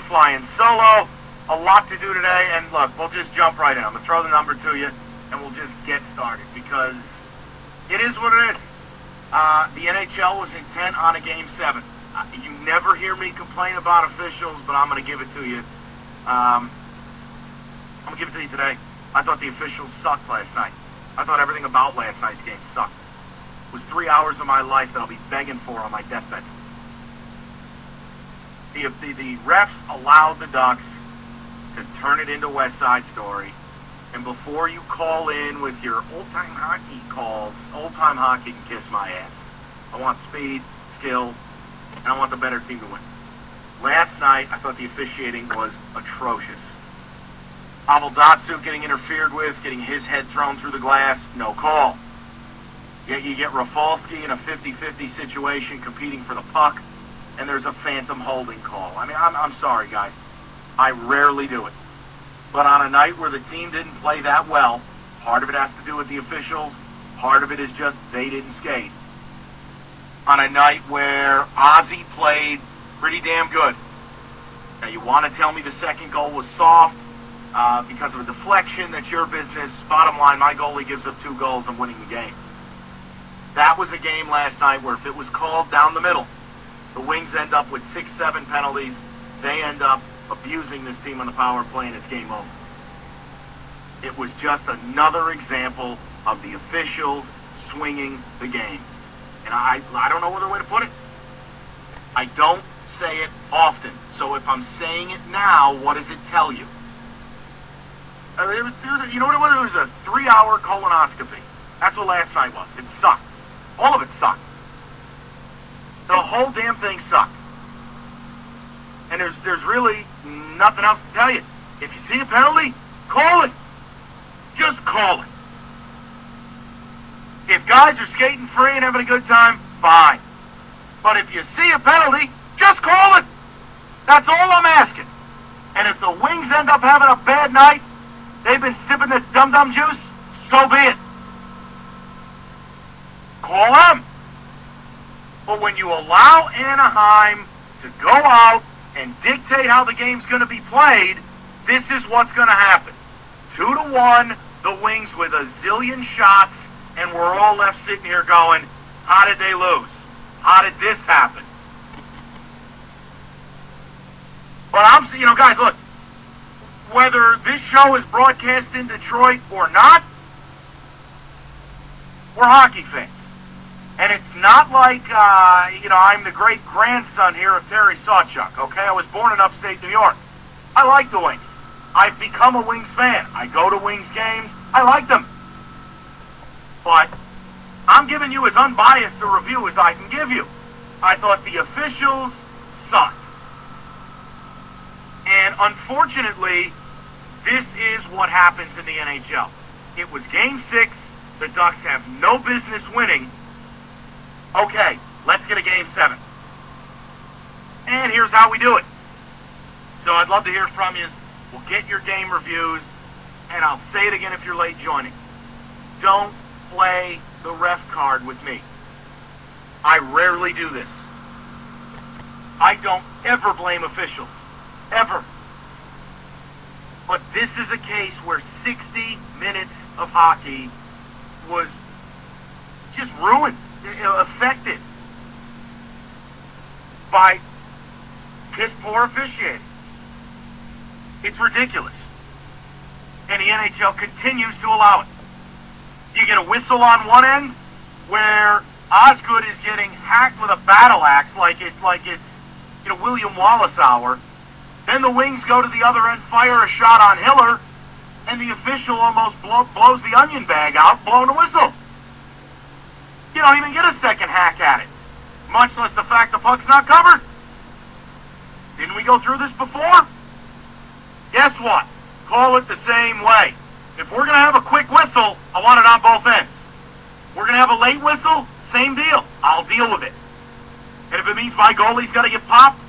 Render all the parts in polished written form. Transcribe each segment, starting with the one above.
flying solo. A lot to do today, and look, we'll just jump right in. I'm going to throw the number to you, and we'll just get started, because it is what it is. The NHL was intent on a Game 7. You never hear me complain about officials, but I'm going to give it to you. I'm going to give it to you today. I thought the officials sucked last night. I thought everything about last night's game sucked. It was 3 hours of my life that I'll be begging for on my deathbed. The refs allowed the Ducks to turn it into West Side Story, and before you call in with your old-time hockey calls, old-time hockey can kiss my ass. I want speed, skill, and I want the better team to win. Last night, I thought the officiating was atrocious. Avaldatsu getting interfered with, getting his head thrown through the glass, no call. Yet you get Rafalski in a 50-50 situation competing for the puck, and there's a phantom holding call. I mean, I'm sorry, guys. I rarely do it. But on a night where the team didn't play that well, part of it has to do with the officials, part of it is just they didn't skate. On a night where Ozzy played pretty damn good. Now, you want to tell me the second goal was soft because of a deflection? That's your business. Bottom line, my goalie gives up 2 goals and winning the game. That was a game last night where if it was called down the middle, the Wings end up with 6-7 penalties. They end up abusing this team on the power play, and it's game over. It was just another example of the officials swinging the game. And I don't know other way to put it. I don't say it often. So if I'm saying it now, what does it tell you? You know what it was? It was a 3-hour colonoscopy. That's what last night was. It sucked. All of it sucked. The whole damn thing sucked. And there's really nothing else to tell you. If you see a penalty, call it. Just call it. If guys are skating free and having a good time, fine. But if you see a penalty, just call it. That's all I'm asking. And if the Wings end up having a bad night, they've been sipping the dum-dum juice, so be it. Call them. But when you allow Anaheim to go out and dictate how the game's going to be played, this is what's going to happen. 2-1, the Wings with a zillion shots, and we're all left sitting here going, how did they lose? How did this happen? But guys, look, whether this show is broadcast in Detroit or not, we're hockey fans. And it's not like, I'm the great-grandson here of Terry Sawchuk, okay? I was born in upstate New York. I like the Wings. I've become a Wings fan. I go to Wings games. I like them. But I'm giving you as unbiased a review as I can give you. I thought the officials sucked. And unfortunately, this is what happens in the NHL. It was Game 6. The Ducks have no business winning. Okay, let's get a Game 7. And here's how we do it. So I'd love to hear from you. We'll get your game reviews. And I'll say it again if you're late joining. Don't play the ref card with me. I rarely do this. I don't ever blame officials. Ever. But this is a case where 60 minutes of hockey was just ruined, affected by piss-poor officiating. It's ridiculous. And the NHL continues to allow it. You get a whistle on one end where Osgood is getting hacked with a battle axe like it's William Wallace hour. Then the Wings go to the other end, fire a shot on Hiller, and the official almost blows the onion bag out, blowing a whistle. You don't even get a second hack at it, much less the fact the puck's not covered. Didn't we go through this before? Guess what? Call it the same way. If we're going to have a quick whistle, I want it on both ends. We're going to have a late whistle, same deal. I'll deal with it. And if it means my goalie's got to get popped,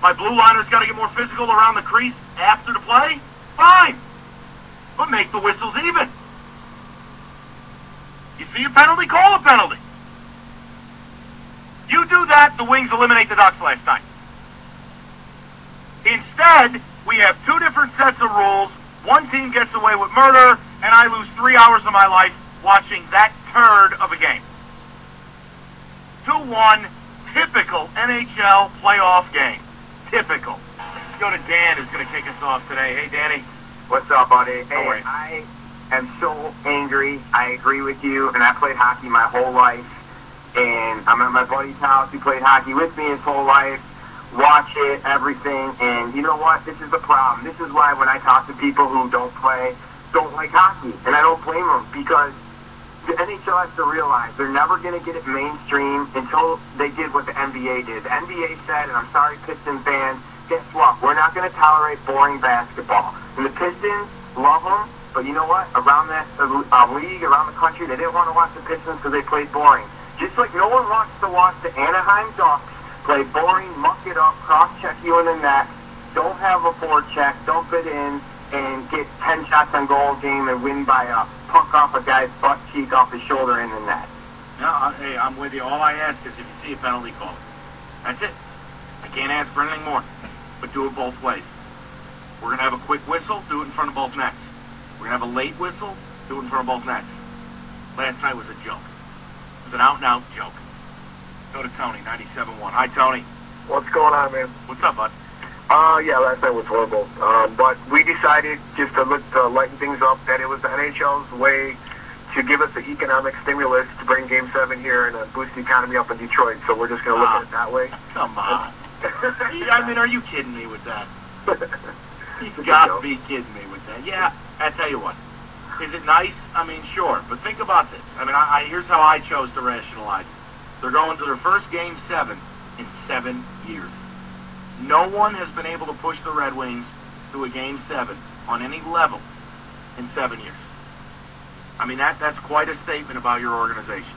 my blue liner's got to get more physical around the crease after the play, fine. But make the whistles even. You see a penalty, call a penalty. You do that, the Wings eliminate the Ducks last night. In Instead, we have two different sets of rules. One team gets away with murder, and I lose 3 hours of my life watching that turd of a game. 2-1, typical NHL playoff game. Typical. Let's go to Dan, who's going to kick us off today. Hey, Danny. What's up, buddy? How are you? I am so angry. I agree with you, and I played hockey my whole life. And I'm at my buddy's house. He played hockey with me his whole life. Watch it, everything. And you know what? This is the problem. This is why when I talk to people who don't like hockey, and I don't blame them, because the NHL has to realize they're never going to get it mainstream until they did what the NBA did. The NBA said, and I'm sorry, Pistons fans, guess what? We're not going to tolerate boring basketball. And the Pistons love them, but you know what? Around that league, around the country, they didn't want to watch the Pistons because they played boring. Just like no one wants to watch the Anaheim Ducks play boring, muck it up, cross-check you in the net, don't have a forecheck, don't fit in, and get 10 shots on goal game and win by a puck off a guy's butt cheek off his shoulder in the net. No, hey, I'm with you. All I ask is if you see a penalty, call it. That's it. I can't ask for anything more, but do it both ways. We're going to have a quick whistle, do it in front of both nets. We're going to have a late whistle, do it in front of both nets. Last night was a joke. It was an out-and-out joke. Go to Tony, 97.1. Hi, Tony. What's going on, man? What's up, bud? Yeah, last night was horrible. But we decided just to look to lighten things up, that it was the NHL's way to give us the economic stimulus to bring Game 7 here and boost the economy up in Detroit. So we're just going to look at it that way. Come on. I mean, are you kidding me with that? You've got to be kidding me with that. Yeah, I tell you what. Is it nice? I mean, sure. But think about this. I mean, here's how I chose to rationalize it. They're going to their first Game 7 in 7 years. No one has been able to push the Red Wings to a Game 7 on any level in 7 years. I mean, that's quite a statement about your organization.